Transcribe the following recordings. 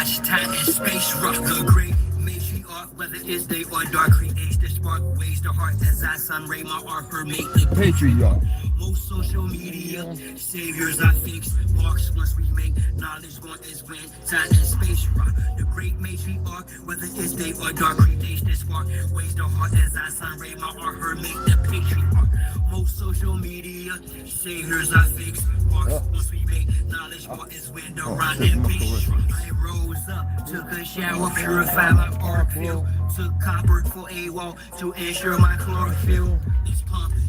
watch time and space rock the great matriarch, whether it's day or dark, creates the spark, waves the heart as I sun ray my art her make the patriarch. Most social media saviors are fakes, marks once we make knowledge born is when time and space rock the great matriarch, whether it's day or dark, creates the spark, waves the heart as I sun ray my art her make the patriarch. Most social media saviors are fakes, marks once we make knowledge born is when the rhyme and bass rock. I rose up, took a shower, purified my art field, took copper for a wall to ensure my chlorophyll is pumping.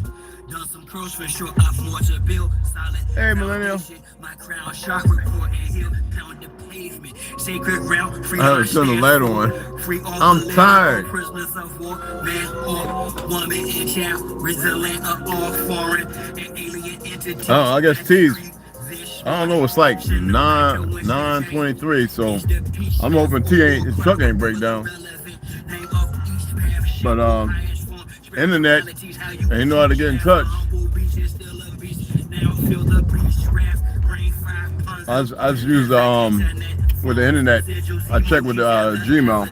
Done some curls for sure, I've more to build. Solid. Hey, millennial. My crown chakra core and hill, pound the pavement. Sacred ground, free. I haven't turned the light on. I'm tired. Prisoners of war, man or woman and child, resilient of all foreign and alien entities. Oh, I guess T's. I don't know. It's like 9:23, so I'm hoping his truck ain't break down. But internet, and you know how to get in touch. I just use with the internet. I check with Gmail.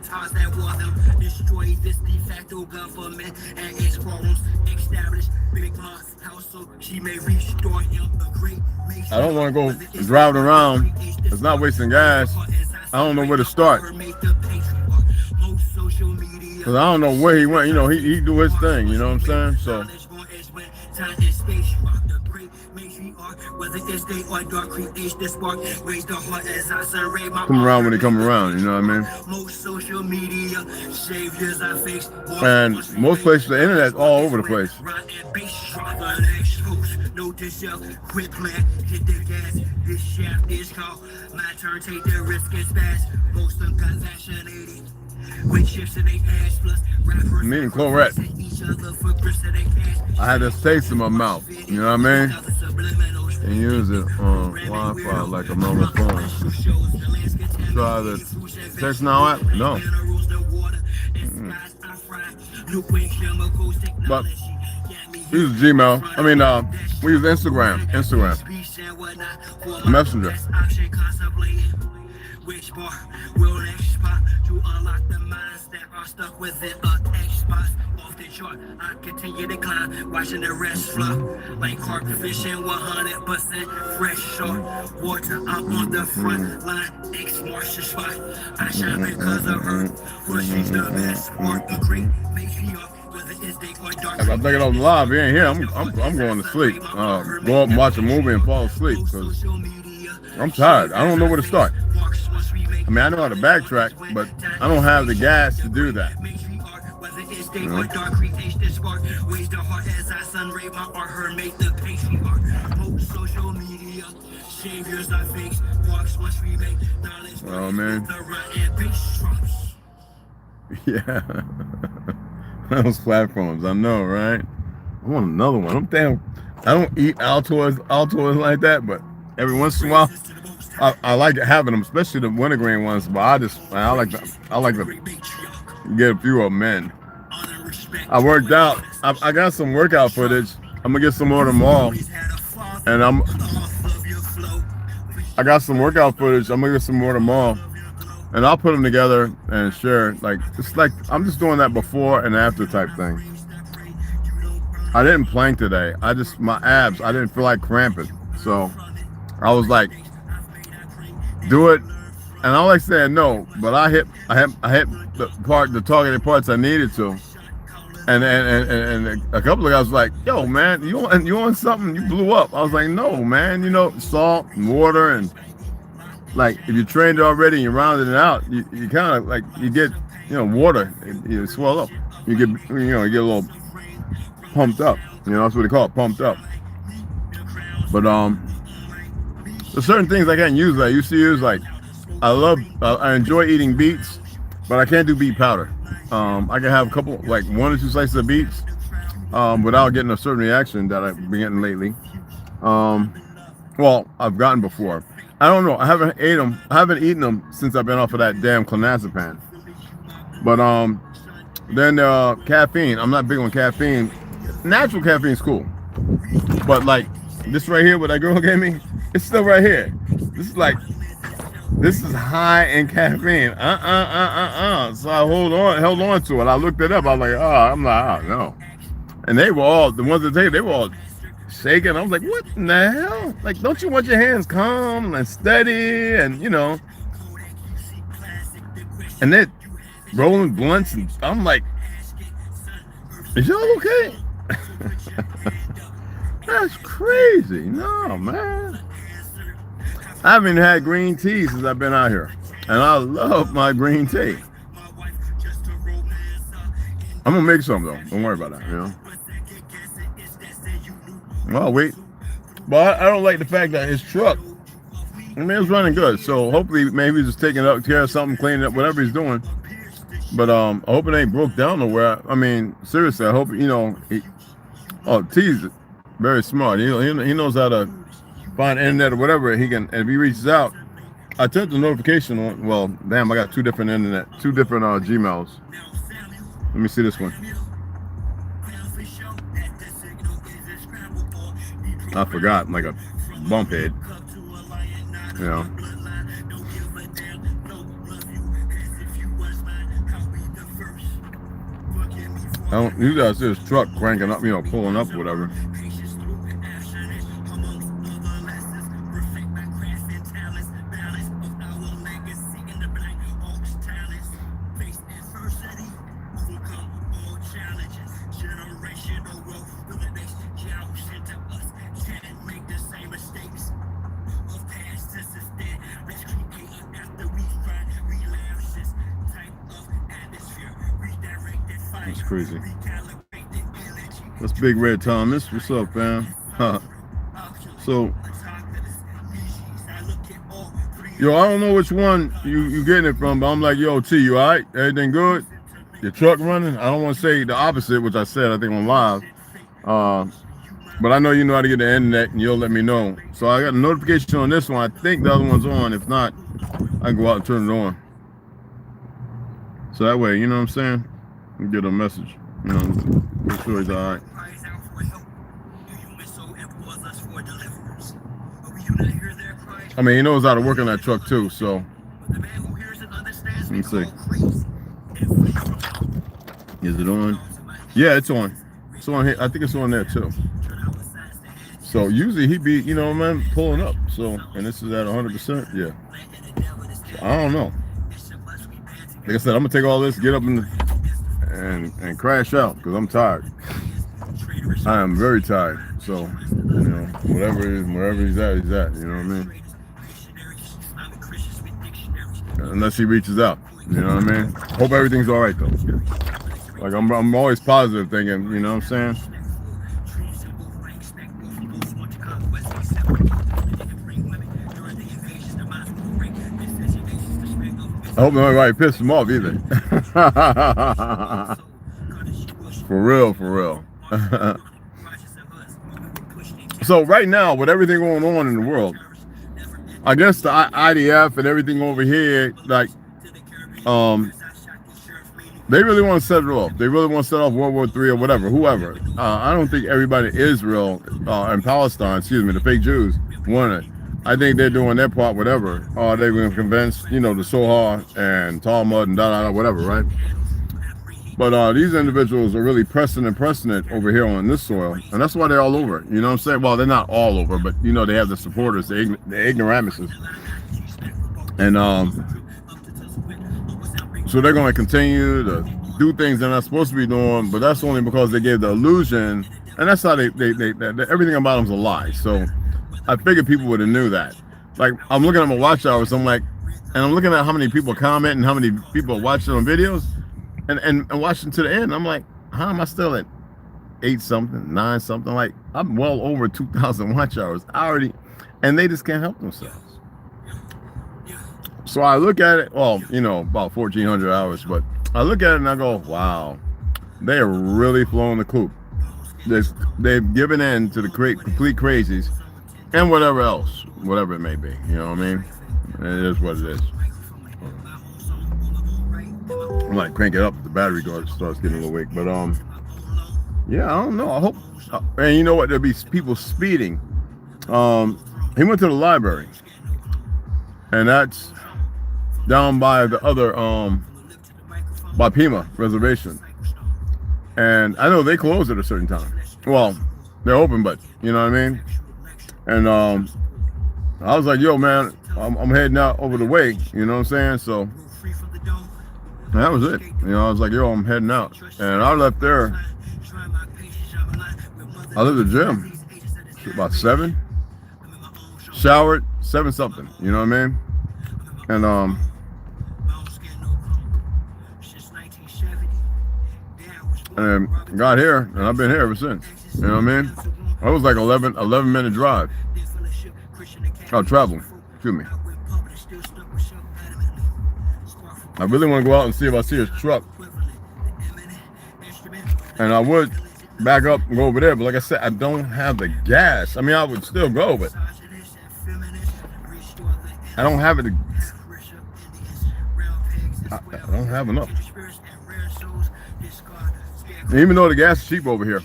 I don't want to go driving around. It's not wasting gas. I don't know where to start. Cause I don't know where he went. You know, he do his thing. You know what I'm saying? So. Come around when they come around. You know what I mean? And most places, the internet's all over the place. Me and Clorette, I had this taste in my mouth, you know what I mean? And use it on Wi-Fi like a normal phone. Try the text now app? No. But we use Gmail. I mean, we use Instagram. Messenger. Which bar will next spot to unlock the minds that are stuck within a Xbox off the chart? I continue to climb, watching the rest flop like carp fishing, 100% fresh shark water. I'm on the front line, X marks the spot. I shine because of her, for she's the best sport. A great makes me up. If I'm thinking of live, he ain't here. I'm going to sleep. Go up and watch a movie and fall asleep because I'm tired. I don't know where to start. I mean, I know how to backtrack, but I don't have the gas to do that. You know? Oh man. Yeah. Those platforms, I know, right? I want another one. I'm damn. I don't eat Altoids like that, but every once in a while, I like having them, especially the wintergreen ones. But I like to get a few of them in. I worked out. I got some workout footage. I'm gonna get some more tomorrow, and I got some workout footage. I'm gonna get some more tomorrow, and I'll put them together and share. Like it's like I'm just doing that before and after type thing. I didn't plank today. My abs. I didn't feel like cramping, so I was like, do it, and I like saying no, but I hit the targeted parts I needed to, and a couple of guys was like, yo man, you want something? You blew up. I was like, no man, you know, salt and water, and like if you trained already and you rounded it out, you kind of like you get water, you swell up, you get a little pumped up, that's what they call it, pumped up. But there's certain things I can't use that I used to use. Like I enjoy eating beets, but I can't do beet powder. I can have a couple, like 1 or 2 slices of beets without getting a certain reaction that I've been getting lately. Well, I've gotten before. I don't know. I haven't eaten them since I've been off of that damn clonazepam. But then caffeine. I'm not big on caffeine. Natural caffeine's cool, but like this right here, what that girl gave me, it's still right here. This is like This is high in caffeine. So I held on to it. I looked it up. I was like, I'm like, oh no. And they were all, the ones that they were all shaking. I was like, what in the hell? Like, don't you want your hands calm and steady and, you know. And they're rolling blunts. And I'm like, is y'all okay? That's crazy. No, man. I haven't had green tea since I've been out here. And I love my green tea. I'm going to make some, though. Don't worry about that, you know. Well, wait. But I don't like the fact that his truck, I mean, it's running good. So hopefully, maybe he's just taking up care of something, cleaning up, whatever he's doing. But I hope it ain't broke down nowhere. I mean, seriously, I hope, you know, T's very smart. He knows how to find internet or whatever he can. And if he reaches out, I turned the notification on. Well, damn, I got two different Gmails. Let me see this one. I forgot, like a bump head. You know. You guys see his truck cranking up, you know, pulling up or whatever. That's crazy. That's Big Red Thomas. What's up, fam? So, yo, I don't know which one you getting it from, but I'm like, yo, T, you all right? Everything good? Your truck running? I don't want to say the opposite, which I said, I think, on live. But I know you know how to get the internet, and you'll let me know. So I got a notification on this one. I think the other one's on. If not, I can go out and turn it on. So that way, you know what I'm saying? You get a message. You know, make sure he's all right. I mean, he knows how to work on that truck too, so let me see. Is it on? Yeah, it's on. It's on here. I think it's on there too. So usually he'd be, you know, man, pulling up. So, and this is at 100%. Yeah. So I don't know. Like I said, I'm gonna take all this, get up and crash out because I'm tired. I am very tired. So, you know, wherever he's at, you know what I mean? Unless he reaches out, you know what I mean? Hope everything's all right though. Like I'm always positive thinking, you know what I'm saying? I hope nobody pissed him off either. For real. So right now, with everything going on in the world, I guess the IDF and everything over here, like, they really want to set it off. They really want to set off World War III or whatever, whoever. I don't think everybody in Israel and Palestine, the fake Jews, want it. I think they're doing their part, whatever. They're going to convince, you know, the Sohar and Talmud and whatever, right? But these individuals are really pressing it over here on this soil. And that's why they're all over it. You know what I'm saying? Well, they're not all over, but, you know, they have the supporters, the ignoramuses. And so they're going to continue to do things they're not supposed to be doing, but that's only because they gave the illusion. And that's how they everything about them's a lie. So I figured people would have knew that. Like, I'm looking at my watch hours, I'm like, and I'm looking at how many people comment and how many people are watching on videos and watching to the end. I'm like, how am I still at 8 something, 9 something? Like, I'm well over 2,000 watch hours. And they just can't help themselves. So I look at it, well, you know, about 1,400 hours, but I look at it and I go, wow, they are really flowing the coop. They've given in to the complete crazies and whatever else, whatever it may be. You know what I mean? It is what it is. I'm like, crank it up, the battery starts getting a little weak. But yeah, I don't know. I hope, and you know what? There'll be people speeding. He went to the library. and that's down by the other by Pima Reservation. And I know they close at a certain time. Well, they're open, but you know what I mean. And I was like, yo, man, I'm heading out over the way. You know what I'm saying? So that was it. You know, I was like, yo, I'm heading out. And I left there. I left the gym about 7. Showered 7 something. You know what I mean? And got here, and I've been here ever since. You know what I mean? It was like 11-minute drive. Oh, travel. Excuse me. I really want to go out and see if I see his truck. And I would back up and go over there, but like I said, I don't have the gas. I mean, I would still go, but I don't have it. I don't have enough. And even though the gas is cheap over here,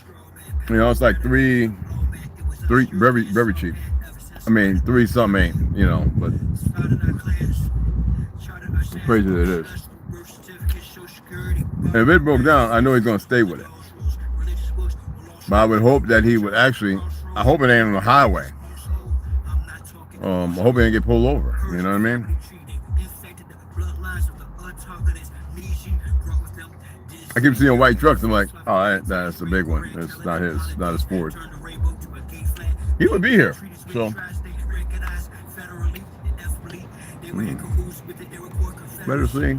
you know, it's like three, very, very cheap. I mean, 3 something ain't, you know, but it's crazy that it is. And if it broke down, I know he's gonna stay with it. But I would hope that he would actually, I hope it ain't on the highway. I hope he ain't get pulled over, you know what I mean? I keep seeing white trucks. I'm like, oh, that's a big one. It's not his, not his Ford. He would be here, so. Better see.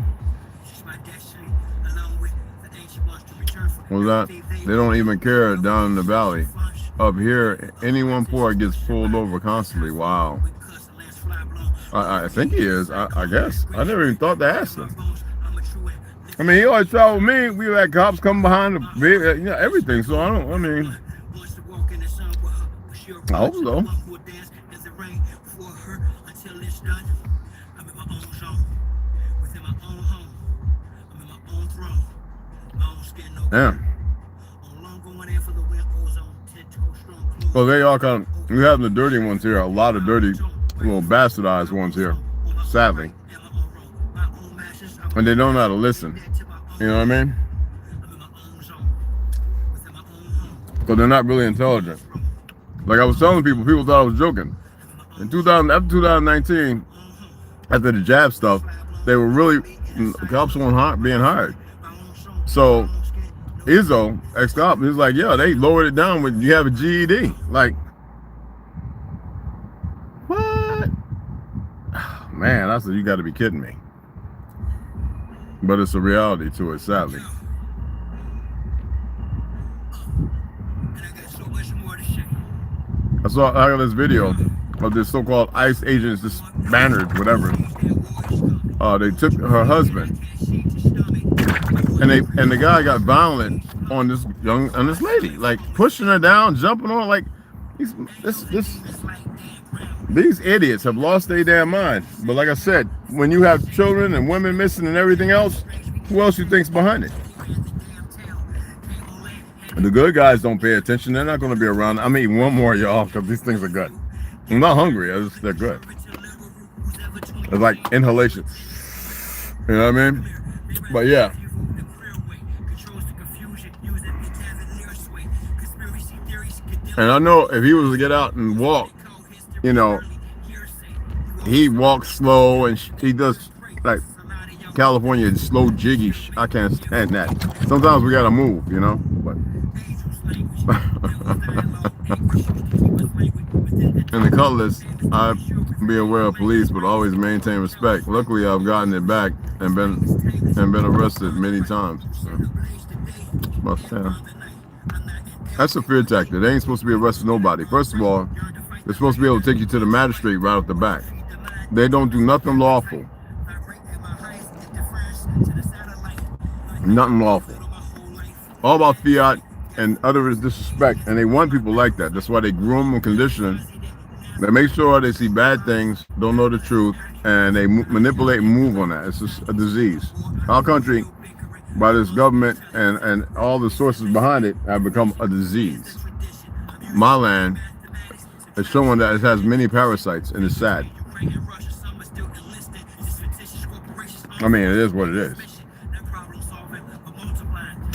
What's that? They don't even care down in the valley. Up here, anyone poor gets pulled over constantly. Wow. I think he is. I guess. I never even thought to ask him. I mean, he always traveled with me. We had cops come behind the vehicle, you know, everything. So I mean, I hope so. Yeah. Well, they all kind of, we have the dirty ones here, a lot of dirty, little bastardized ones here, sadly. And they don't know how to listen. You know what I mean? So they're not really intelligent. Like I was telling people thought I was joking. In after 2019, after the jab stuff, they were really, cops weren't being hired. So Izzo, ex-cop, he's like, yeah, they lowered it down when you have a GED. Like, what? Man, I said, you got to be kidding me. But it's a reality to it, sadly. I got this video of this so-called ICE agents, this Bannard, whatever. They took her husband, and the guy got violent on this lady, like pushing her down, jumping on, like these idiots have lost their damn mind. But like I said, when you have children and women missing and everything else, who else you think's behind it? And the good guys don't pay attention. They're not going to be around. I'm eating one more, y'all, because these things are good. I'm not hungry. They're good. It's like inhalation. You know what I mean? But yeah. And I know if he was to get out and walk, you know, he walks slow and he does like California slow jiggy. I can't stand that. Sometimes we gotta move, you know. But in the Cutlass, I be aware of police, but always maintain respect. Luckily, I've gotten it back and been arrested many times. So, but, yeah. That's a fear tactic. They ain't supposed to be arresting nobody. First of all, they're supposed to be able to take you to the magistrate right off the back. They don't do nothing lawful. Nothing lawful. All about fiat and utter disrespect. And they want people like that. That's why they groom and condition them. They make sure they see bad things, don't know the truth, and they manipulate and move on that. It's just a disease. Our country, by this government and all the sources behind it, have become a disease. My land is showing that it has many parasites, and it's sad. I mean, it is what it is.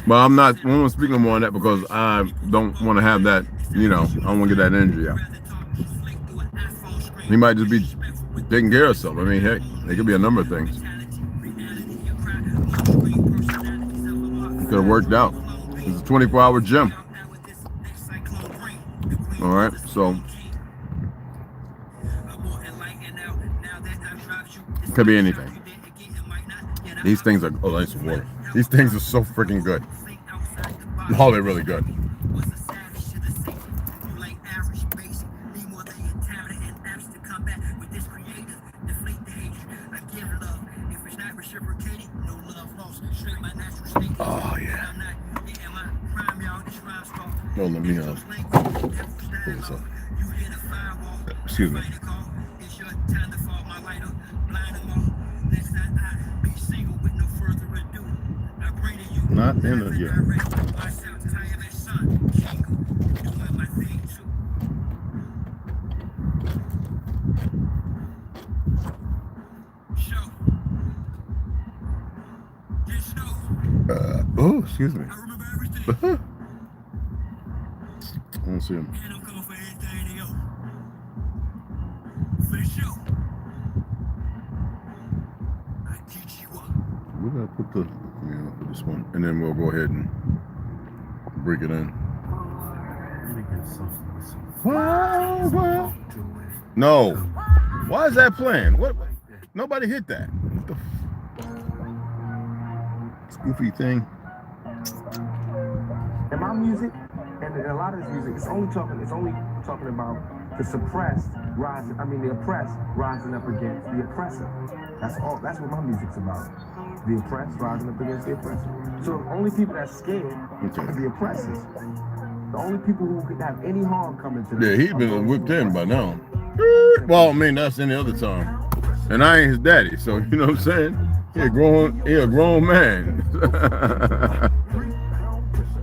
But I'm not speaking more on that because I don't want to have that, you know, I don't want to get that energy out. He might just be taking care of something. I mean, heck, it could be a number of things. It could have worked out. It's a 24-hour gym. All right, so it could be anything. These things are, oh, nice water. These things are so freaking good. Oh, they're really good. Oh, yeah. No, let me, pull this up. Excuse me. Not in it yet. Oh, excuse me. I don't see him. We're gonna put the, for this one, and then we'll go ahead and break it in. Wow. No. Why is that playing? What? Nobody hit that. What the goofy thing. And my music, and a lot of this music, it's only talking about the suppressed rising. I mean, the oppressed rising up against the oppressor. That's all. That's what my music's about. The oppressed rising up against the oppressor. So the only people that's scared are the oppressors. The only people who could have any harm coming to them. Yeah, he's been whipped in by now. Well, I mean, that's any other time. And I ain't his daddy, so you know what I'm saying? He a grown man.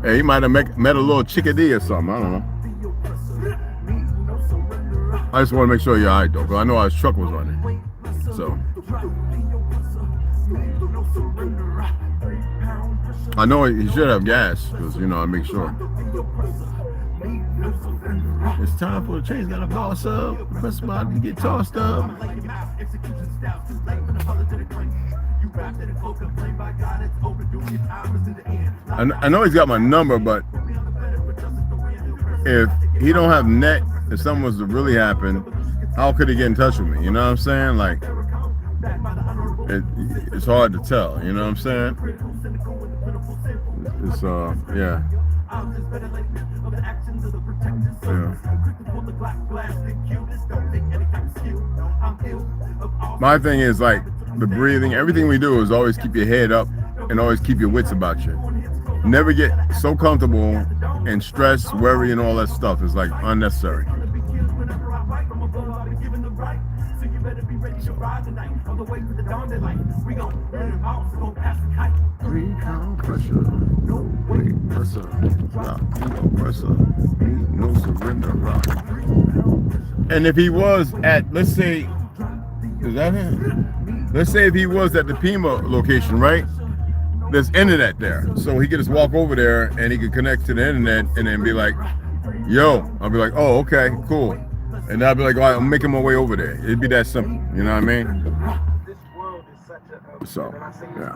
Hey, he might have met a little chickadee or something. I don't know. I just want to make sure you're all right, though, because I know his truck was running. So. I know he should have gas, because, you know, I make sure. It's time for the change. Got a boss up. Press button, get tossed up. I know he's got my number, but if he don't have net, if something was to really happen, how could he get in touch with me? You know what I'm saying? Like, it's hard to tell. You know what I'm saying? It's yeah. My thing is like the breathing. Everything we do is always keep your head up and always keep your wits about you. Never get so comfortable and stress, worry, and all that stuff is like unnecessary. Pressure, no weight, pressure, no pressure, no surrender, rock. And if he was at, let's say, is that him? Let's say if he was at the Pima location, right? There's internet there, so he could just walk over there and he could connect to the internet and then be like, "Yo," I'll be like, "Oh, okay, cool," and I'll be like, "All right, I'm making my way over there." It'd be that simple, you know what I mean? So, yeah.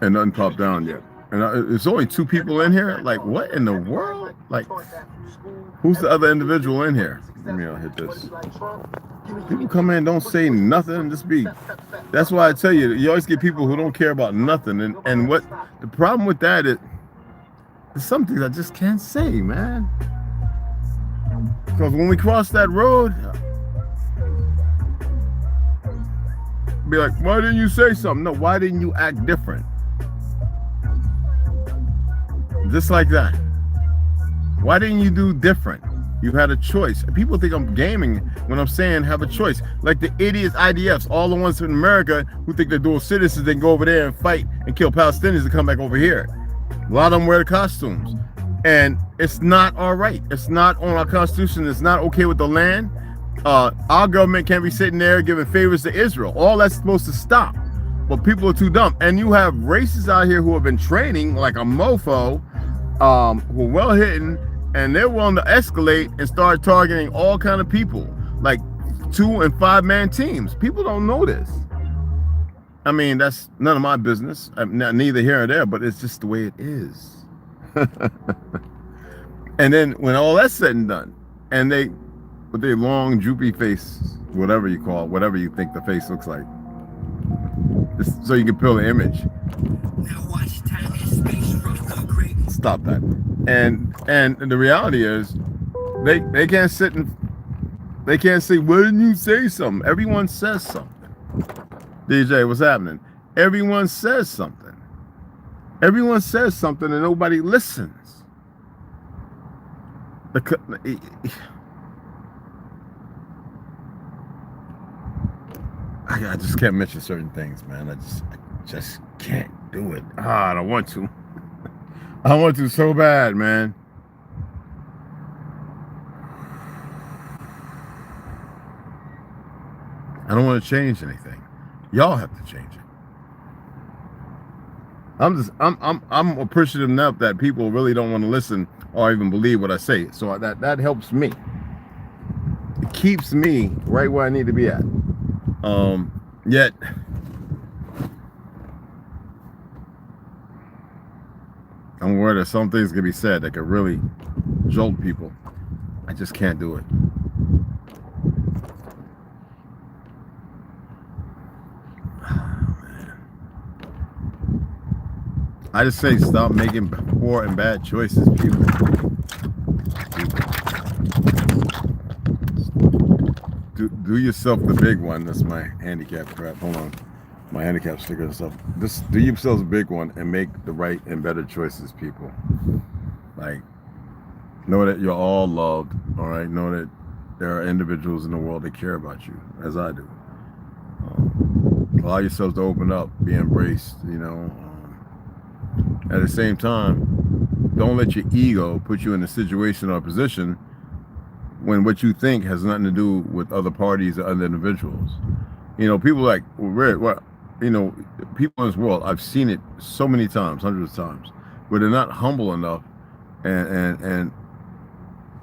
And nothing popped down yet. And there's only 2 people in here. Like, what in the world? Like, who's the other individual in here? Let me hit this. People come in, don't say nothing, just be. That's why I tell you, you always get people who don't care about nothing. And what the problem with that is, there's some things I just can't say, man. Because when we cross that road, be like, why didn't you say something? No, why didn't you act different? Just like that. Why didn't you do different? You had a choice. People think I'm gaming when I'm saying have a choice. Like the idiots, IDFs, all the ones in America who think they're dual citizens, they can go over there and fight and kill Palestinians and come back over here. A lot of them wear the costumes. And it's not all right. It's not on our Constitution. It's not okay with the land. our government can't be sitting there giving favors to Israel. All that's supposed to stop. But people are too dumb. And you have racists out here who have been training like a mofo, who are well hidden, and they're willing to escalate and start targeting all kind of people, like 2- and 5-man teams. People don't know this. I mean, that's none of my business. I'm not, neither here or there, but it's just the way it is. And then when all that's said and done, and they, with their long, droopy face, whatever you call it, whatever you think the face looks like, just so you can build an image. Now watch time and space rock great. Stop that. And the reality is, they can't sit and they can't say, "Why didn't you say something?" Everyone says something. DJ, what's happening? Everyone says something. Everyone says something, and nobody listens. I just can't mention certain things, man. I just can't do it. I don't want to. I want to so bad, man. I don't want to change anything. Y'all have to change it. I'm appreciative enough that people really don't want to listen or even believe what I say. So that helps me. It keeps me right where I need to be at. Yet I'm aware that some things can be said that could really jolt people. I just can't do it. I just say stop making poor and bad choices, people. Do yourself the big one. That's my handicap crap. Hold on. My handicap sticker and stuff. Just do yourselves a big one and make the right and better choices, people. Like, know that you're all loved, all right? Know that there are individuals in the world that care about you, as I do. Allow yourselves to open up, be embraced, you know. At the same time, don't let your ego put you in a situation or a position when what you think has nothing to do with other parties or other individuals. You know, people like, well, you know, people in this world, I've seen it so many times, hundreds of times, where they're not humble enough, and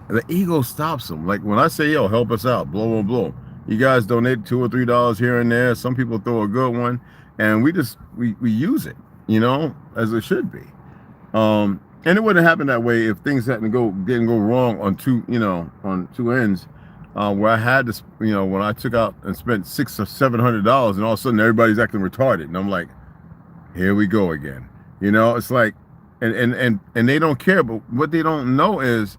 the ego stops them. Like when I say, yo, help us out, blow, blow. You guys donate $2 or $3 here and there. Some people throw a good one, and we use it, you know, as it should be. And it wouldn't happen that way if things didn't go wrong on two ends, where I had to, you know, when I took out and spent $600 or $700, and all of a sudden everybody's acting retarded, and I'm like, here we go again. You know, it's like, and they don't care, but what they don't know is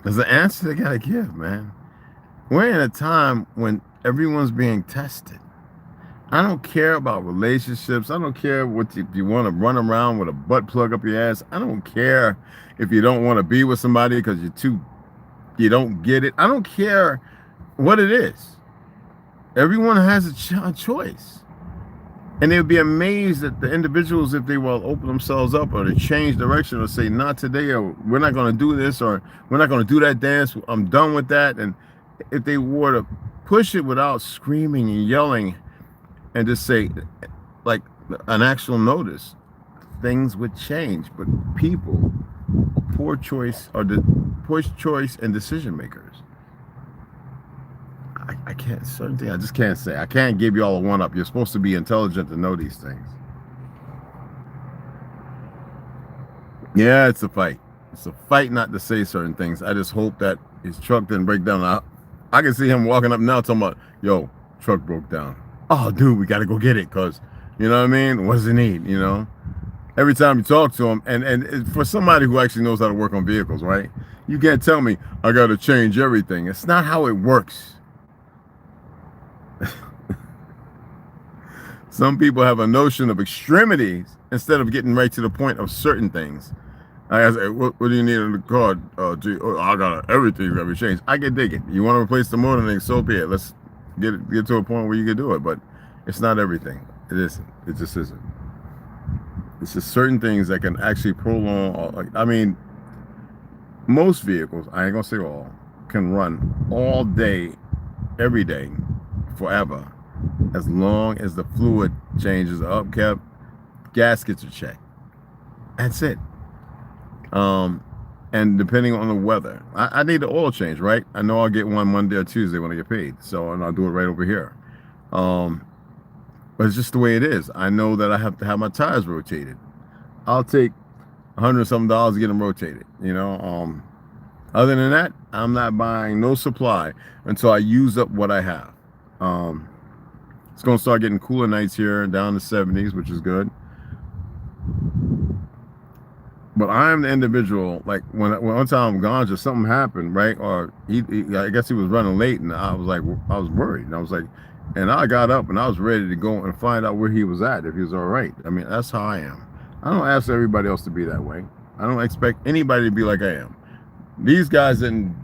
there's an answer they gotta give, man. We're in a time when everyone's being tested. I don't care about relationships. I don't care what if you want to run around with a butt plug up your ass. I don't care if you don't want to be with somebody because you don't get it. I don't care what it is. Everyone has a choice. And they'll be amazed at the individuals if they will open themselves up or to change direction or say, not today, or we're not going to do this, or we're not going to do that dance. I'm done with that. And if they were to push it without screaming and yelling and just say, like an actual notice, things would change. But people are poor choice and decision makers. I can't, certain things I just can't say. I can't give you all a one-up. You're supposed to be intelligent to know these things. Yeah, it's a fight. It's a fight not to say certain things. I just hope that his truck didn't break down. I can see him walking up now talking about, yo, truck broke down. Oh, dude, we got to go get it because, you know what I mean? What does it need, you know? Every time you talk to him, and for somebody who actually knows how to work on vehicles, right? You can't tell me, I got to change everything. It's not how it works. Some people have a notion of extremities instead of getting right to the point of certain things. I ask, what do you need in the car? I got everything got to be changed. I can dig it. You want to replace the motor, then so be it. Let's get to a point where you can do it. But it's not everything. It isn't. It just isn't. It's just certain things that can actually prolong. I mean, most vehicles, I ain't gonna say all, can run all day, every day, forever, as long as the fluid changes are upkept, gaskets are checked. That's it. And depending on the weather, I need the oil change, right? I know I'll get one Monday or Tuesday when I get paid, so and I'll do it right over here. But it's just the way it is. I know that I have to have my tires rotated. I'll take $100 something to get them rotated. You know. Other than that, I'm not buying no supply until I use up what I have. It's gonna start getting cooler nights here, down to 70s, which is good. But I am the individual, like when one time Ganja, something happened, right? Or I guess he was running late, and I was worried, and I was like, and I got up and I was ready to go and find out where he was at, if he was all right. I mean, that's how I am. I don't ask everybody else to be that way. I don't expect anybody to be like I am. These guys didn't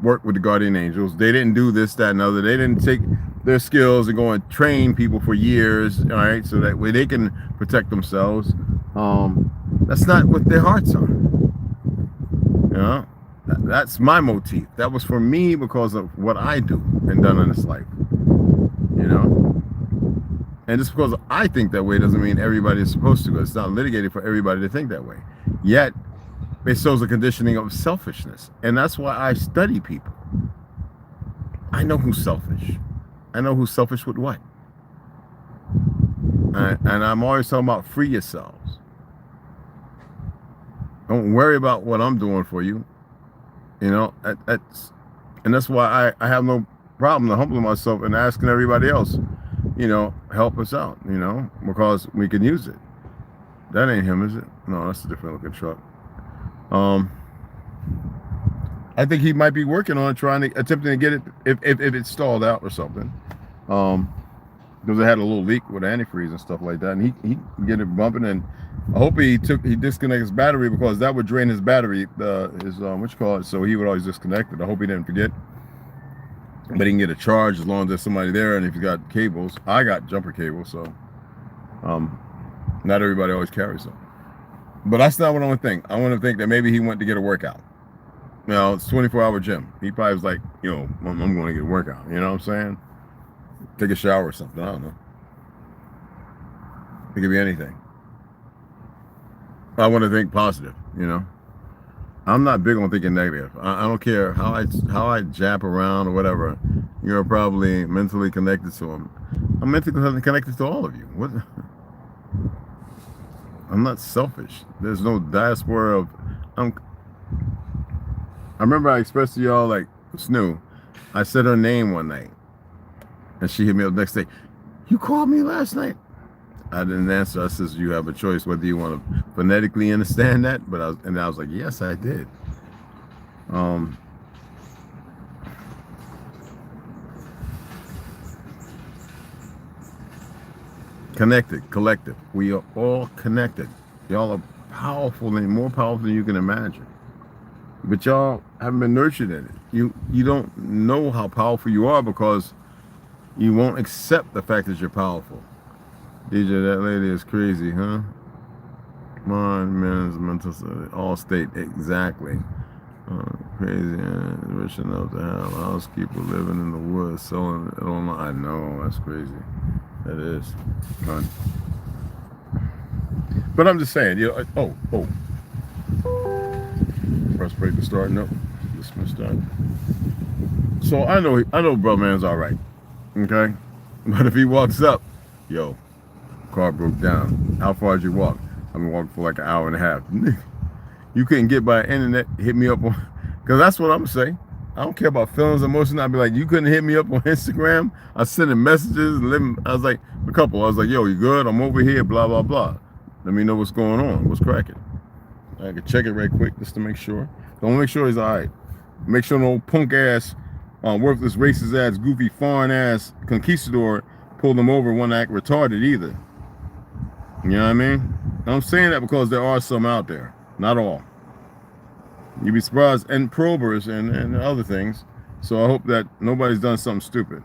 work with the guardian angels. They didn't do this, that, and other. They didn't take their skills and go and train people for years, all right, so that way they can protect themselves. That's not what their hearts are. You know, that's my motif. That was for me because of what I do and done in this life. You know, and just because I think that way doesn't mean everybody is supposed to. It's not litigated for everybody to think that way. Yet, it shows a conditioning of selfishness, and that's why I study people. I know who's selfish. I know who's selfish with what. And I'm always talking about free yourselves. Don't worry about what I'm doing for you. You know, and that's why I have no problem to humbling myself and asking everybody else, you know, help us out, you know, because we can use it. That ain't him, is it? No, that's a different looking truck. I think he might be working on it, attempting to get it if it's stalled out or something. Because it had a little leak with antifreeze and stuff like that, and he get it bumping. And I hope he disconnect his battery, because that would drain his battery, his what you call it. So he would always disconnect it. I hope he didn't forget. But he can get a charge as long as there's somebody there, and if you got cables, I got jumper cables, so not everybody always carries them. But that's not what I want to think. I want to think that maybe he went to get a workout. You know, it's 24-hour gym. He probably was like, you know, I'm going to get a workout. You know what I'm saying? Take a shower or something. I don't know. It could be anything. I want to think positive, you know. I'm not big on thinking negative. I don't care how I jab around or whatever. You're probably mentally connected to him. I'm mentally connected to all of you. What? I'm not selfish. There's no diaspora of. I remember I expressed to y'all, like, Snoo. I said her name one night, and she hit me up the next day. You called me last night. I didn't answer. I says, you have a choice whether you want to phonetically understand that. But I was like, yes, I did. Connected, collective. We are all connected. Y'all are powerful and more powerful than you can imagine. But y'all haven't been nurtured in it. You don't know how powerful you are because you won't accept the fact that you're powerful. DJ, that lady is crazy, huh? Mind, man's mental state, all state, exactly. Crazy, and rich enough to have a housekeeper living in the woods, selling it online. I know, that's crazy. That is. But I'm just saying, you know, oh. Press brake to start, no. Dismiss start. So I know bro man's all right, okay? But if he walks up, yo, car broke down. How far did you walk? I've been walking for like an hour and a half. You couldn't get by the internet, hit me up on, because that's what I'm gonna say. I don't care about feelings, emotions. I'd be like, you couldn't hit me up on Instagram. I sent him messages, I was like, a couple. I was like, yo, you good? I'm over here, blah, blah, blah. Let me know what's going on, what's cracking. I could check it right quick just to make sure. Don't make sure he's all right. Make sure no punk ass, worthless, racist ass, goofy, foreign ass conquistador pulled him over, one act retarded either. You know what I mean? I'm saying that because there are some out there, not all. You'd be surprised, and probers and other things. So I hope that nobody's done something stupid.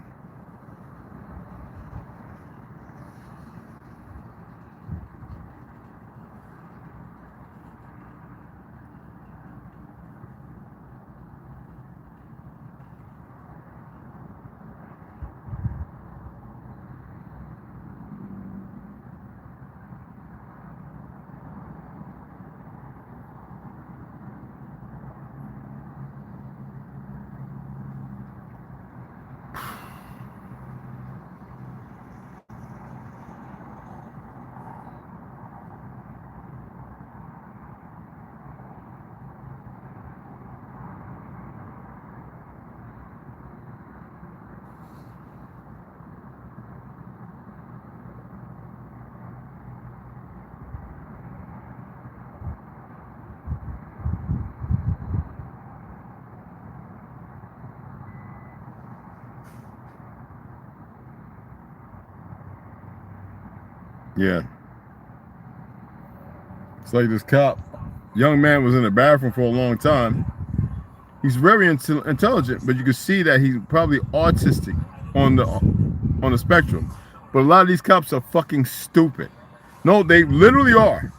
Yeah. It's like this cop, young man was in the bathroom for a long time. He's very intelligent, but you can see that he's probably autistic on the spectrum. But a lot of these cops are fucking stupid. No, they literally are.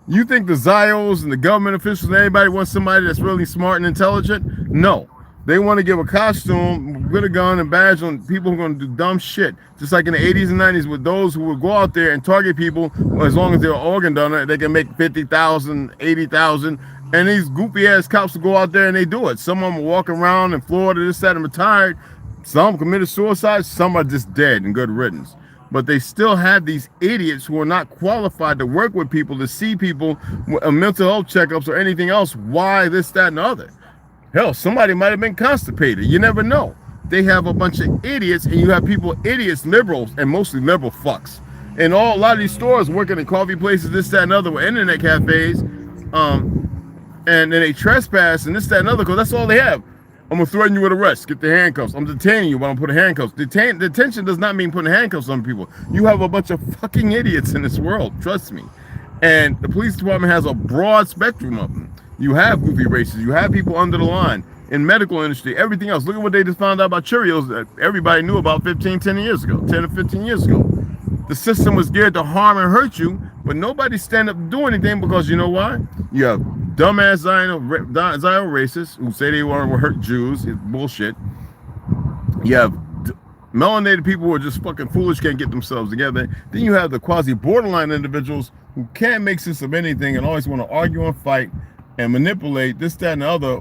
You think the Zios and the government officials and everybody wants somebody that's really smart and intelligent? No. They want to give a costume with a gun and badge on people who are going to do dumb shit. Just like in the 80s and 90s with those who would go out there and target people as long as they're an organ donor, they can make 50,000, 80,000. And these goofy ass cops will go out there and they do it. Some of them will walk around in Florida, this, that, and retired. Some committed suicide. Some are just dead and good riddance. But they still have these idiots who are not qualified to work with people, to see people, mental health checkups or anything else. Why this, that, and the other? Hell, somebody might have been constipated. You never know. They have a bunch of idiots, and you have people, idiots, liberals, and mostly liberal fucks. And a lot of these stores working in coffee places, this, that, and other, with internet cafes, and then they trespass and this, that, and other, because that's all they have. I'm going to threaten you with arrest. Get the handcuffs. I'm detaining you, but I'm putting handcuffs. Detention does not mean putting handcuffs on people. You have a bunch of fucking idiots in this world. Trust me. And the police department has a broad spectrum of them. You have goofy racists. You have people under the line. In medical industry, everything else. Look at what they just found out about Cheerios that everybody knew about 10 years ago, 10 or 15 years ago. The system was geared to harm and hurt you, but nobody stand up to do anything because you know why? You have dumbass Zionist racists who say they want to hurt Jews. It's bullshit. You have melanated people who are just fucking foolish, can't get themselves together. Then you have the quasi-borderline individuals who can't make sense of anything and always want to argue and fight and manipulate this, that, and the other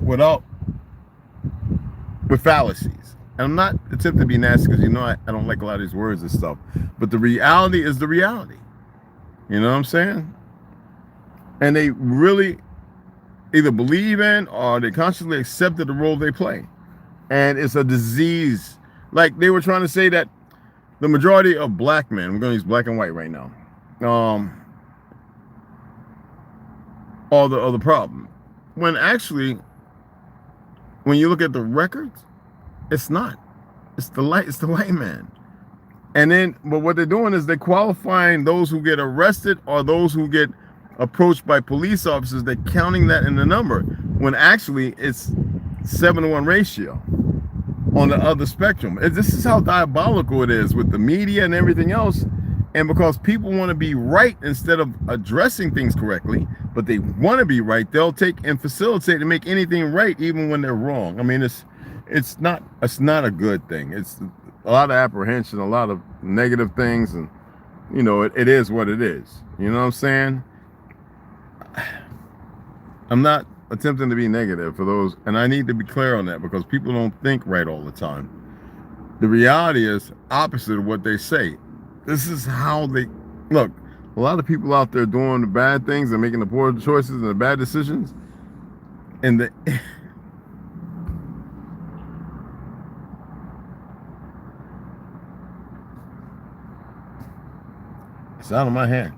with fallacies. And I'm not attempting to be nasty because you know I don't like a lot of these words and stuff. But the reality is the reality. You know what I'm saying? And they really either believe in or they consciously accepted the role they play. And it's a disease. Like they were trying to say that the majority of black men, we're going to use black and white right now, are the problem. When actually, when you look at the records, it's not. It's the white man. And then, but what they're doing is they're qualifying those who get arrested or those who get approached by police officers. They're counting that in the number when actually it's 7-to-1 ratio on the other spectrum. This is how diabolical it is with the media and everything else. And because people want to be right instead of addressing things correctly, but they want to be right, they'll take and facilitate and make anything right even when they're wrong. I mean, it's not a good thing. It's a lot of apprehension, a lot of negative things, and you know, it is what it is. You know what I'm saying? I'm not attempting to be negative for those, and I need to be clear on that because people don't think right all the time. The reality is opposite of what they say. This is how they look. A lot of people out there doing the bad things and making the poor choices and the bad decisions, and it's out of my hand.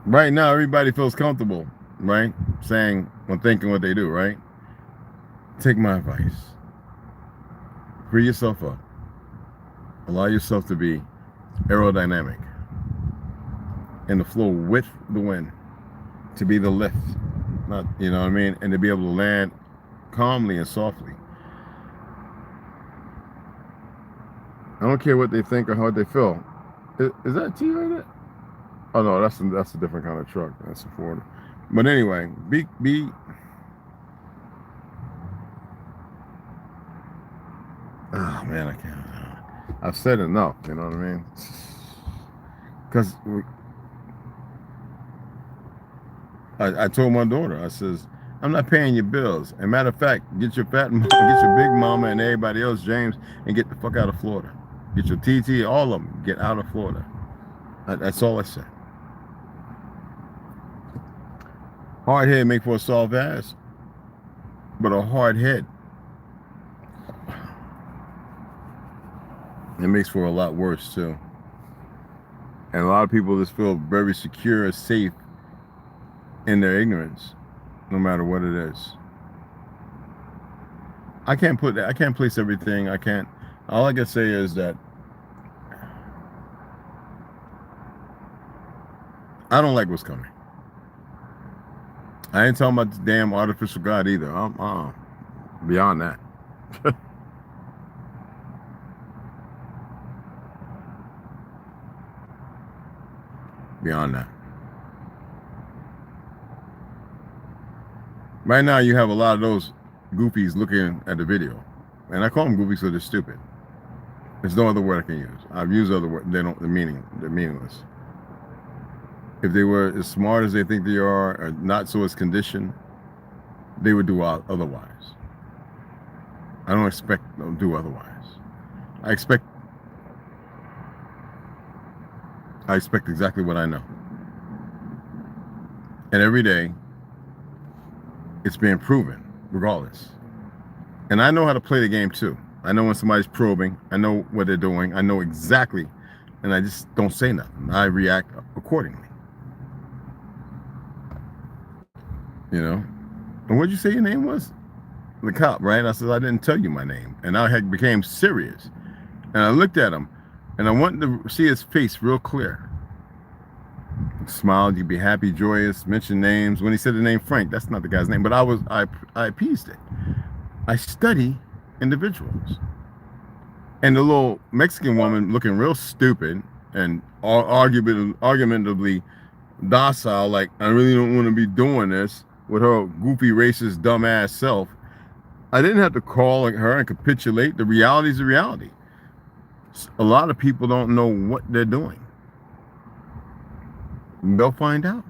Right now, everybody feels comfortable, right? Saying or thinking what they do, right? Take my advice. Free yourself up. Allow yourself to be aerodynamic and to flow with the wind, to be the lift, not, you know what I mean? And to be able to land calmly and softly. I don't care what they think or how they feel. Is that T right there? Oh no, that's a different kind of truck. That's a Ford. But anyway, be. Oh man, I can't. I've said enough. You know what I mean? Because I told my daughter, I says, I'm not paying your bills. And matter of fact, get your big mama and everybody else, James, and get the fuck out of Florida. Get your TT, all of them, get out of Florida. That's all I said. Hard head make for a soft ass, but a hard head, it makes for a lot worse too. And a lot of people just feel very secure, safe in their ignorance, no matter what it is. I can't place everything. All I can say is that I don't like what's coming. I ain't talking about the damn artificial God either. I'm beyond that. Beyond that. Right now, you have a lot of those goofies looking at the video, and I call them goofies because they're stupid. There's no other word I can use. I've used other words. They're meaningless. If they were as smart as they think they are, or not so as conditioned, they would do otherwise. I don't expect them to do otherwise. I expect exactly what I know. And every day, it's being proven, regardless. And I know how to play the game too. I know when somebody's probing. I know what they're doing. I know exactly. And I just don't say nothing. I react accordingly. You know? And what'd you say your name was? The cop, right? I said, I didn't tell you my name. And I became serious. And I looked at him. And I wanted to see his face real clear. Smiled, you'd be happy, joyous, mention names. When he said the name Frank, that's not the guy's name, but I appeased it. I study individuals. And the little Mexican woman looking real stupid and argumentatively docile, like, I really don't want to be doing this, with her goofy, racist, dumbass self. I didn't have to call her and capitulate. The reality is the reality. A lot of people don't know what they're doing. They'll find out.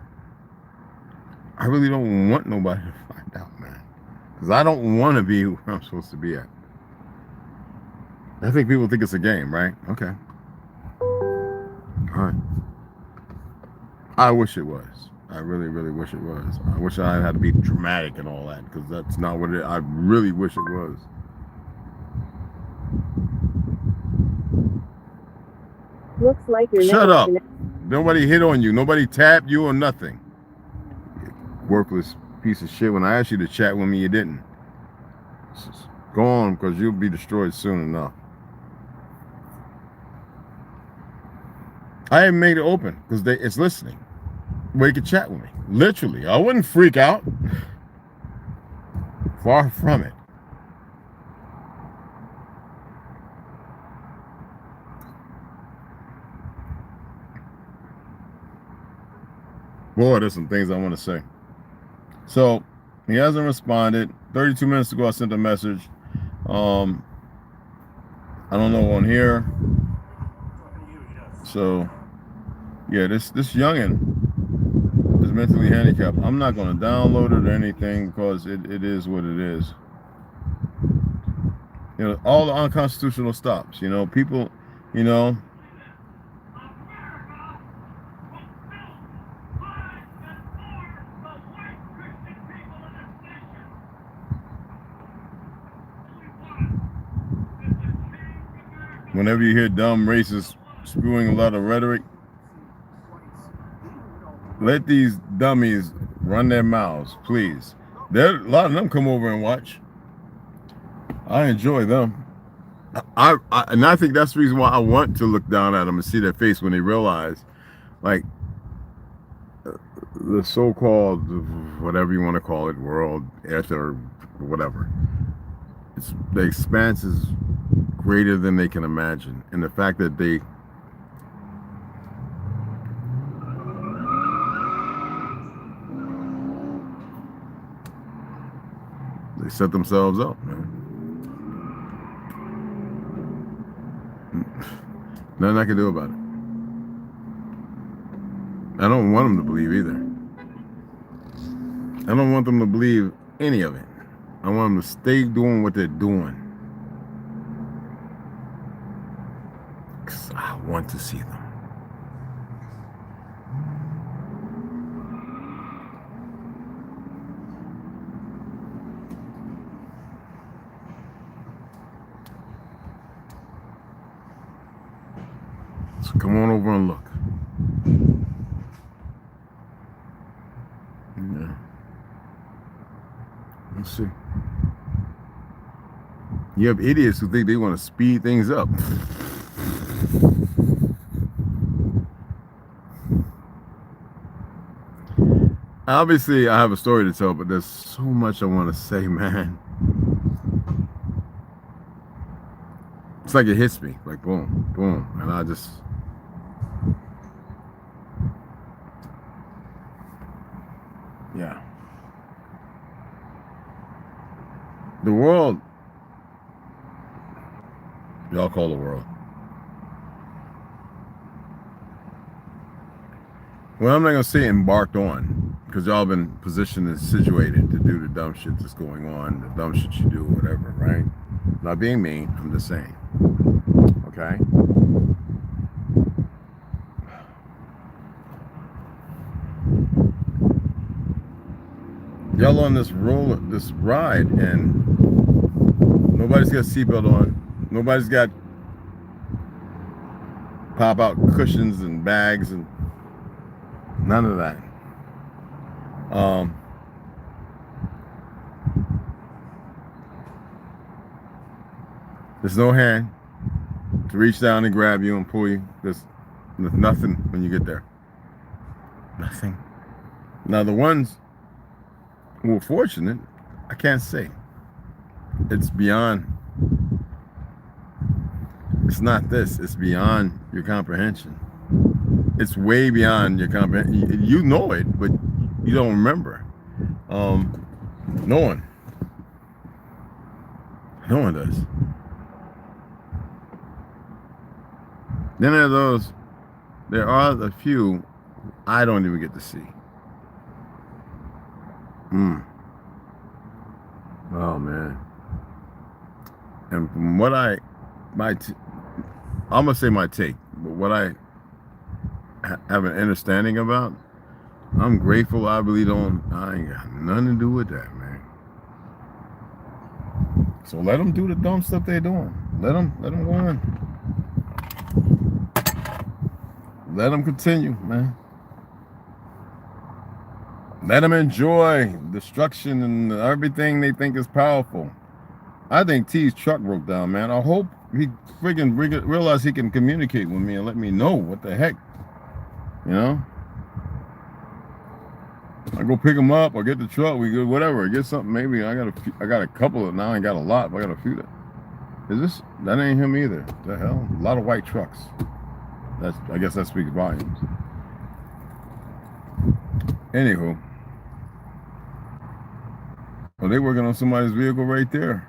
I really don't want nobody to find out, man. Because I don't want to be who I'm supposed to be at. I think people think it's a game, right? Okay. All right. I wish it was. I really, really wish it was. I wish I had to be dramatic and all that, because that's not what it is. I really wish it was. Looks like you're Shut up. Nobody hit on you. Nobody tapped you or nothing. You worthless piece of shit. When I asked you to chat with me, you didn't. Just go on, because you'll be destroyed soon enough. I haven't made it open because it's listening. Where you can chat with me. Literally. I wouldn't freak out. Far from it. Boy, there's some things I want to say. So, he hasn't responded. 32 minutes ago, I sent a message. I don't know on here. So, yeah, this youngin' is mentally handicapped. I'm not going to download it or anything because it is what it is. You know, all the unconstitutional stops. You know, people, you know. Whenever you hear dumb racists spewing a lot of rhetoric, let these dummies run their mouths, please. A lot of them come over and watch. I enjoy them. And I think that's the reason why I want to look down at them and see their face when they realize, like, the so-called, whatever you want to call it, world, ether, whatever. The expanse is greater than they can imagine. And the fact that they set themselves up, man. Nothing I can do about it. I don't want them to believe either. I don't want them to believe any of it. I want them to stay doing what they're doing. Because I want to see them. So come on over and look. Yeah. Let's see. You have idiots who think they want to speed things up. Obviously, I have a story to tell, but there's so much I want to say, man. It's like it hits me, like boom, boom, and I just. Yeah. The world, y'all call the world. Well, I'm not gonna say embarked on, because y'all been positioned and situated to do the dumb shit that's going on, the dumb shit you do, whatever, right? Not being mean, I'm just saying. Okay? Y'all on this ride, and nobody's got a seatbelt on. Nobody's got pop-out cushions and bags and none of that. There's no hand to reach down and grab you and pull you. There's nothing when you get there. Nothing. Now the ones who are fortunate, I can't say. It's beyond. It's not this. It's beyond your comprehension. It's way beyond your comprehension. You know it, but you don't remember. No one. No one does. Then there are those. There are a few I don't even get to see. Oh man. And from what I'm gonna say my take, but what I have an understanding about, I'm grateful. I ain't got nothing to do with that, man. So let them do the dumb stuff they're doing. Let them go on. Let them continue, man. Let them enjoy destruction and everything they think is powerful. I think T's truck broke down, man. I hope he freaking realize he can communicate with me and let me know what the heck, you know. I go pick him up or get the truck. We go whatever. Get something. Maybe I got a couple of now. I ain't got a lot, but I got a few. That ain't him either? What the hell? A lot of white trucks. I guess that speaks volumes. Anywho, well, they working on somebody's vehicle right there.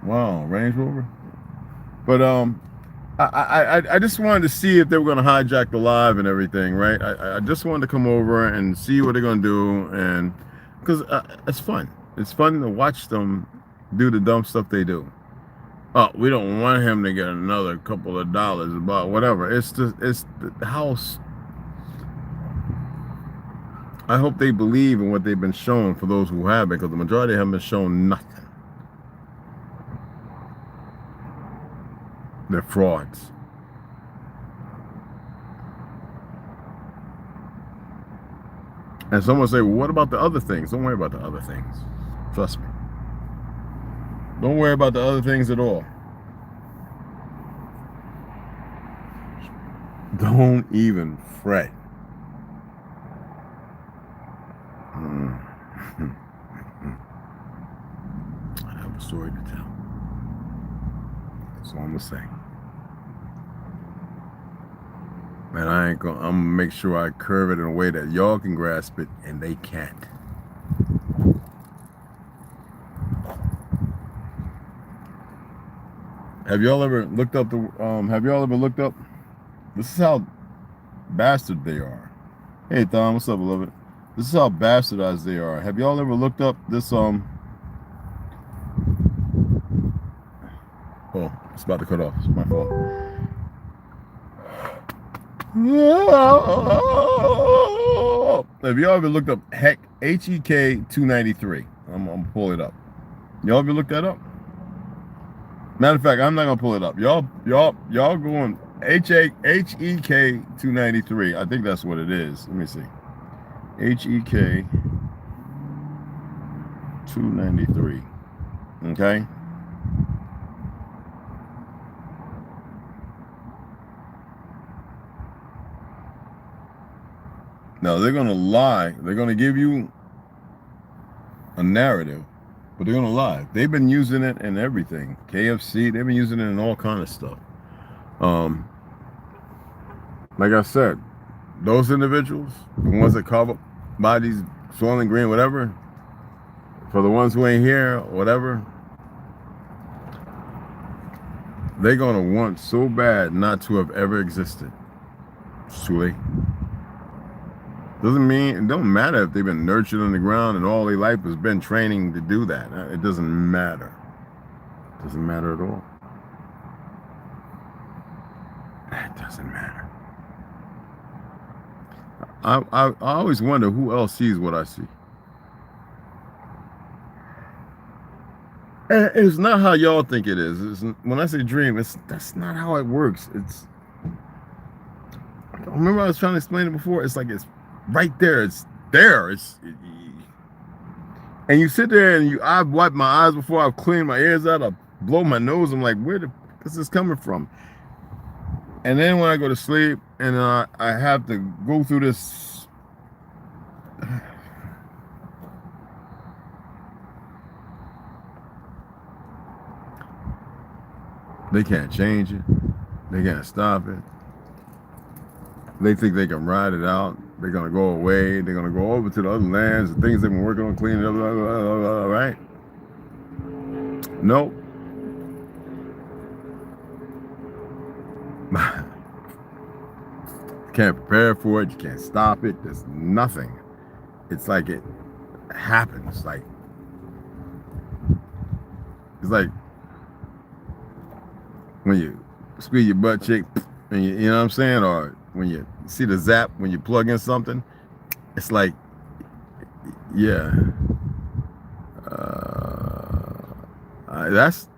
Wow, Range Rover. But I just wanted to see if they were going to hijack the live and everything, right? I just wanted to come over and see what they're going to do, and because it's fun. It's fun to watch them do the dumb stuff they do. Oh, we don't want him to get another couple of dollars, but whatever. It's the house. I hope they believe in what they've been shown for those who have, because the majority haven't been shown nothing. They're frauds. And someone say, well, what about the other things? Don't worry about the other things. Trust me. Don't worry about the other things at all. Don't even fret. I have a story to tell. That's all I'm gonna say. And I'm gonna make sure I curve it in a way that y'all can grasp it and they can't. Have y'all ever looked up this is how bastard they are. Hey Tom, what's up, beloved? This is how bastardized they are. Have y'all ever looked up this oh, it's about to cut off. It's my fault. Have y'all ever looked up HEK 293? I'm gonna pull it up. Y'all ever looked that up? Matter of fact, I'm not gonna pull it up. Y'all going HEK 293. I think that's what it is. Let me see. HEK 293. Okay. Now they're gonna lie. They're gonna give you a narrative, but they're gonna lie. They've been using it in everything. KFC, they've been using it in all kind of stuff. Like I said, those individuals, the ones that cover bodies, Soylent Green, whatever, for the ones who ain't here, whatever, they're gonna want so bad not to have ever existed. It's too late. Doesn't mean, it don't matter if they've been nurtured on the ground and all their life has been training to do that. It doesn't matter. It doesn't matter at all. It doesn't matter. I always wonder who else sees what I see. And it's not how y'all think it is. When I say dream, that's not how it works. Remember I was trying to explain it before? It's like it's right there. It's there. And you sit there and I've wiped my eyes before. I've cleaned my ears out. I blow my nose. I'm like, where is this coming from? And then when I go to sleep and I have to go through this. They can't change it. They can't stop it. They think they can ride it out. They're going to go away. They're going to go over to the other lands, the things they've been working on, cleaning up, right? Nope. You can't prepare for it. You can't stop it. There's nothing. It's like it happens. It's like when you squeeze your butt cheek and you know what I'm saying? Or when you see the zap when you plug in something, it's like, yeah. That's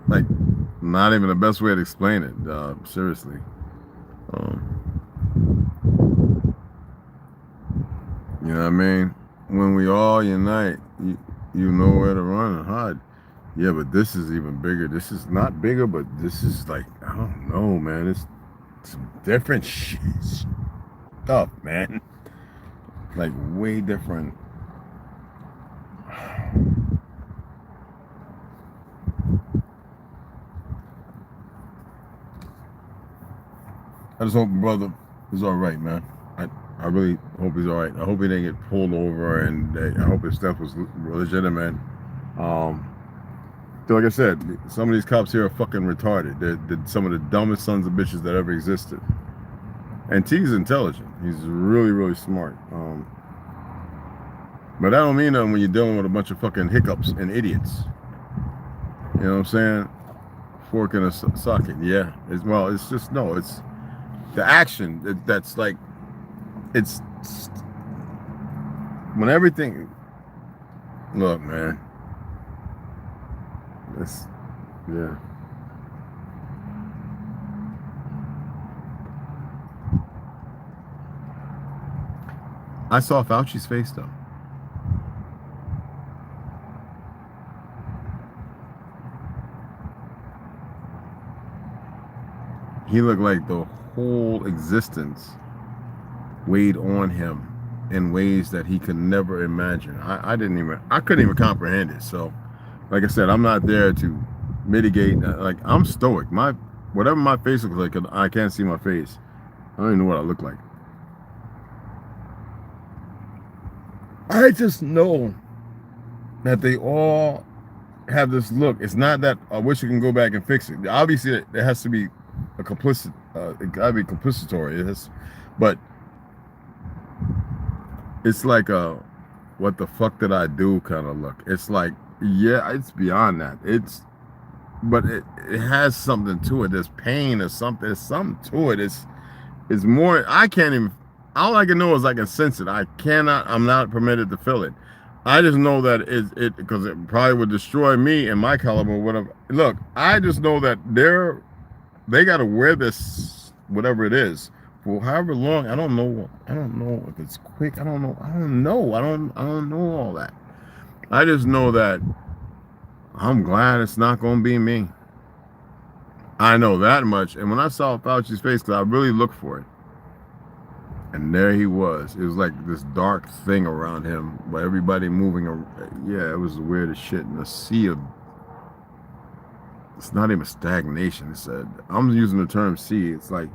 like not even the best way to explain it, seriously. You know what I mean? When we all unite, you know where to run and hide. Yeah, but this is even bigger. This is not bigger, but this is like, I don't know, man. It's some different stuff, man. Like way different. I just hope brother is all right, man. I really hope he's all right. I hope he didn't get pulled over, and I hope his stuff was legitimate. Like I said, some of these cops here are fucking retarded. They're some of the dumbest sons of bitches that ever existed. And T's intelligent. He's really, really smart. But that don't mean nothing when you're dealing with a bunch of fucking hiccups and idiots. You know what I'm saying? Fork in a socket. Yeah. It's just, no, it's the action that's like, it's when everything, look, man. That's, yeah. I saw Fauci's face though. He looked like the whole existence weighed on him in ways that he could never imagine. I couldn't even comprehend it. So, like I said, I'm not there to mitigate. Like, I'm stoic. Whatever my face looks like, I can't see my face. I don't even know what I look like. I just know that they all have this look. It's not that I wish you can go back and fix it. Obviously, there has to be a complicit. It gotta be complicitory. But it's like a what the fuck did I do kind of look. It's like, yeah, it's beyond that. But it has something to it. There's pain or something. There's something to it. It's more. I can't even. All I can know is I can sense it. I'm not permitted to feel it. I just know that it because it probably would destroy me and my caliber. Whatever. Look, I just know that they got to wear this whatever it is for however long. I don't know if it's quick. I don't know. I don't know all that. I just know that I'm glad it's not going to be me. I know that much. And when I saw Fauci's face, because I really looked for it, And there he was. It was like this dark thing around him, but everybody moving. Yeah, it was the weirdest shit. And a sea of, it's not even stagnation. It said, I'm using the term sea. It's like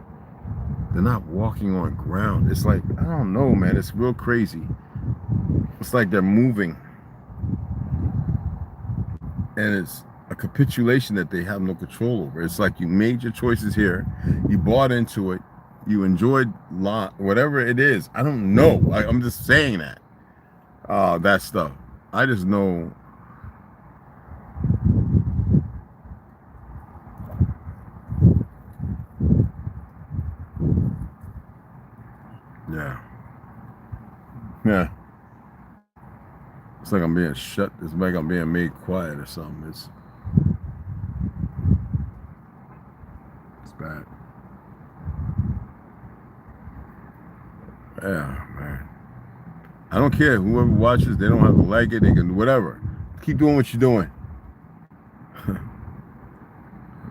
they're not walking on ground. It's like, I don't know, man. It's real crazy. It's like they're moving. And it's a capitulation that they have no control over. It's like you made your choices here. You bought into it. You enjoyed whatever it is. I don't know. I'm just saying that. That stuff. I just know. Yeah. Yeah. It's like I'm being shut. It's like I'm being made quiet or something. It's bad. Yeah, man. I don't care. Whoever watches, they don't have to like it. They can whatever. Keep doing what you're doing.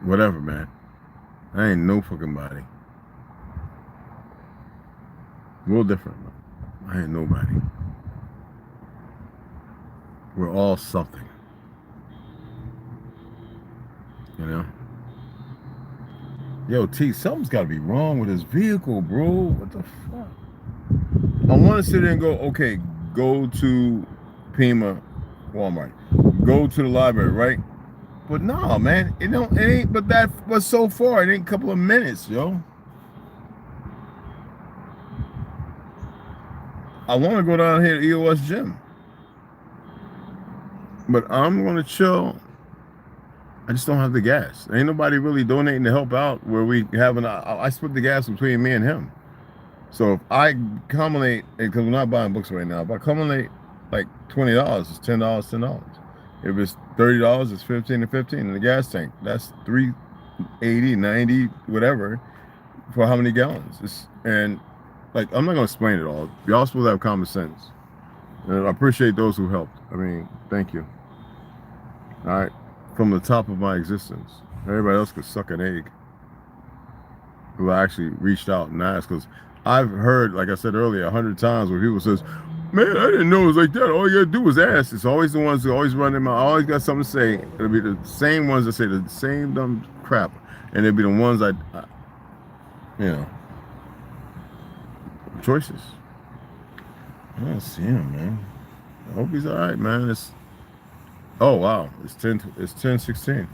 Whatever, man. I ain't no fucking body. Real different, man. I ain't nobody. We're all something. You know? Yo, T, something's got to be wrong with his vehicle, bro. What the fuck? I want to sit there and go, okay, go to Pima, Walmart. Go to the library, right? But no, man, it ain't, but that was so far. It ain't a couple of minutes, yo. I want to go down here to EOS Gym. But I'm going to chill. I just don't have the gas. Ain't nobody really donating to help out where we have I split the gas between me and him. So if I accumulate, because we're not buying books right now, if I accumulate like $20, it's $10, $10. If it's $30, it's 15 and 15 in the gas tank. That's $3.80, 90, whatever, for how many gallons? And like, I'm not going to explain it all. Y'all supposed to have common sense. And I appreciate those who helped. I mean, thank you. All right. From the top of my existence. Everybody else could suck an egg. Who I actually reached out and asked, because I've heard, like I said earlier, 100 times where people says, man, I didn't know it was like that. All you gotta do is ask. It's always the ones who always run them out. I always got something to say. It'll be the same ones that say the same dumb crap. And it'll be the ones I you know, choices. I don't see him, man. I hope he's all right, man. Oh wow, it's 10:16.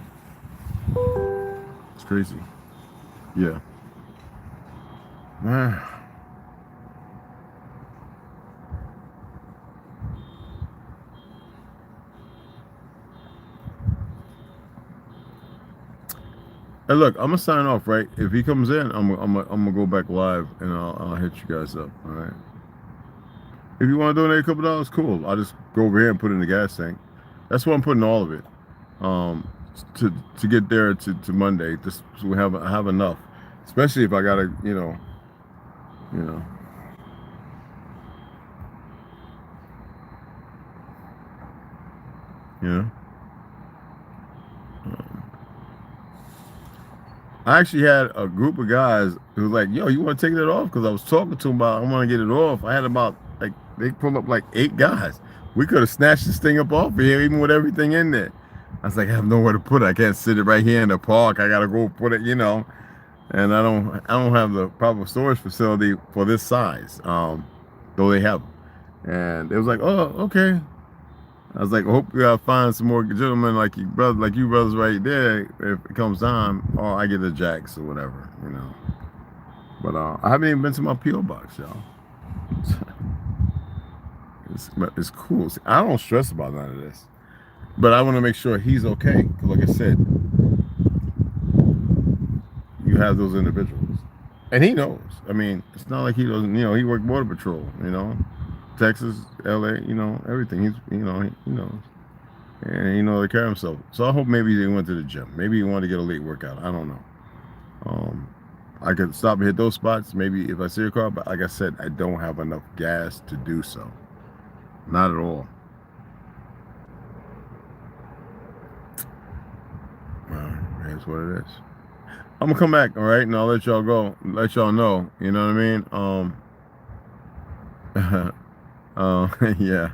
It's crazy. Yeah. Man. Hey, look, I'm gonna sign off, right? If he comes in, I'm gonna go back live and I'll hit you guys up. All right. If you want to donate a couple dollars, cool. I'll just go over here and put it in the gas tank. That's why I'm putting all of it. To get there to Monday, just so we have enough. Especially if I gotta, you know. I actually had a group of guys who was like, yo, you want to take that off? Because I was talking to them about, I want to get it off. I had about, like, they pulled up like 8 guys. We could have snatched this thing up off of here, even with everything in there. I was like, I have nowhere to put it. I can't sit it right here in the park. I got to go put it, you know. And I don't have the proper storage facility for this size, though they have. And it was like, oh, okay. I was like, I hope you find some more gentlemen like you brothers right there if it comes time, or I get the jacks or whatever, you know. But I haven't even been to my P.O. box, y'all. It's cool. See, I don't stress about none of this, but I want to make sure he's okay. Because like I said, you have those individuals, and he knows. I mean, it's not like he doesn't. You know, he worked border patrol. You know. Texas, LA, you know, everything. He knows. And he knows to carry himself. So I hope maybe he went to the gym. Maybe he wanted to get a late workout. I don't know. I could stop and hit those spots. Maybe if I see a car, but like I said, I don't have enough gas to do so. Not at all. Well, that's what it is. I'm gonna come back, all right, and I'll let y'all go. Let y'all know. You know what I mean? Yeah, yeah,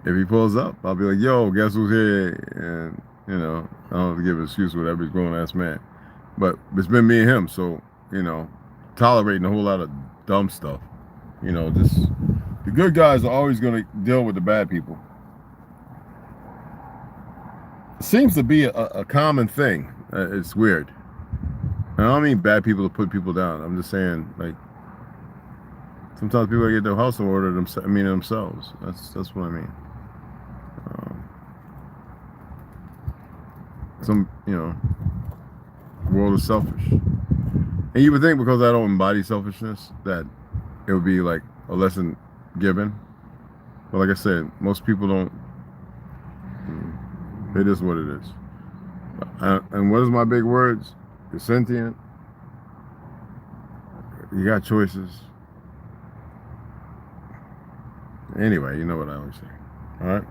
if he pulls up, I'll be like, yo, guess who's here? And, you know, I don't have to give an excuse, whatever, he's a grown ass man. But it's been me and him, so, you know, tolerating a whole lot of dumb stuff. You know, just the good guys are always going to deal with the bad people. It seems to be a common thing. It's weird. And I don't mean bad people to put people down. I'm just saying, like, sometimes people get their house in order themselves. That's what I mean. Some, you know, the world is selfish. And you would think because I don't embody selfishness that it would be like a lesson given. But like I said, most people don't. It is what it is. And what is my big words? You're sentient. You got choices. Anyway, you know what I always say. All right.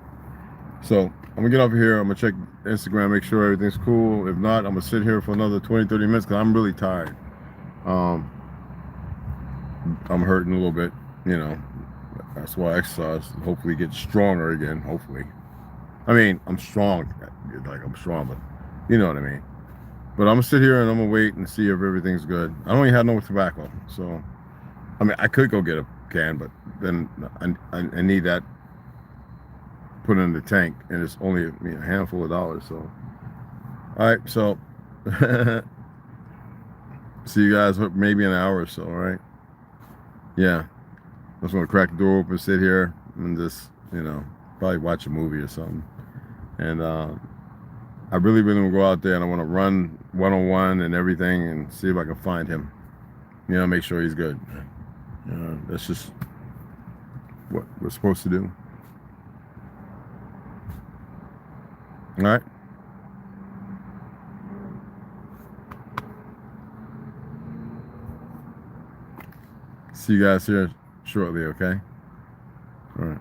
So I'm gonna get off of here. I'm gonna check Instagram, make sure everything's cool. If not, I'm gonna sit here for another 20, 30 minutes because I'm really tired. I'm hurting a little bit, you know. That's why I exercise. Hopefully get stronger again. Hopefully. I mean, I'm strong. Like I'm strong, but you know what I mean. But I'm gonna sit here and I'm gonna wait and see if everything's good. I don't even have no tobacco, so I mean I could go get a can, but then I need that put in the tank, and it's only a handful of dollars. So, all right, so see you guys maybe in an hour or so. All right, yeah. I just want to crack the door open, sit here, and just probably watch a movie or something. And I really want to go out there and I want to run one-on-one and everything and see if I can find him. Make sure he's good. That's just what we're supposed to do. All right. See you guys here shortly, okay? All right.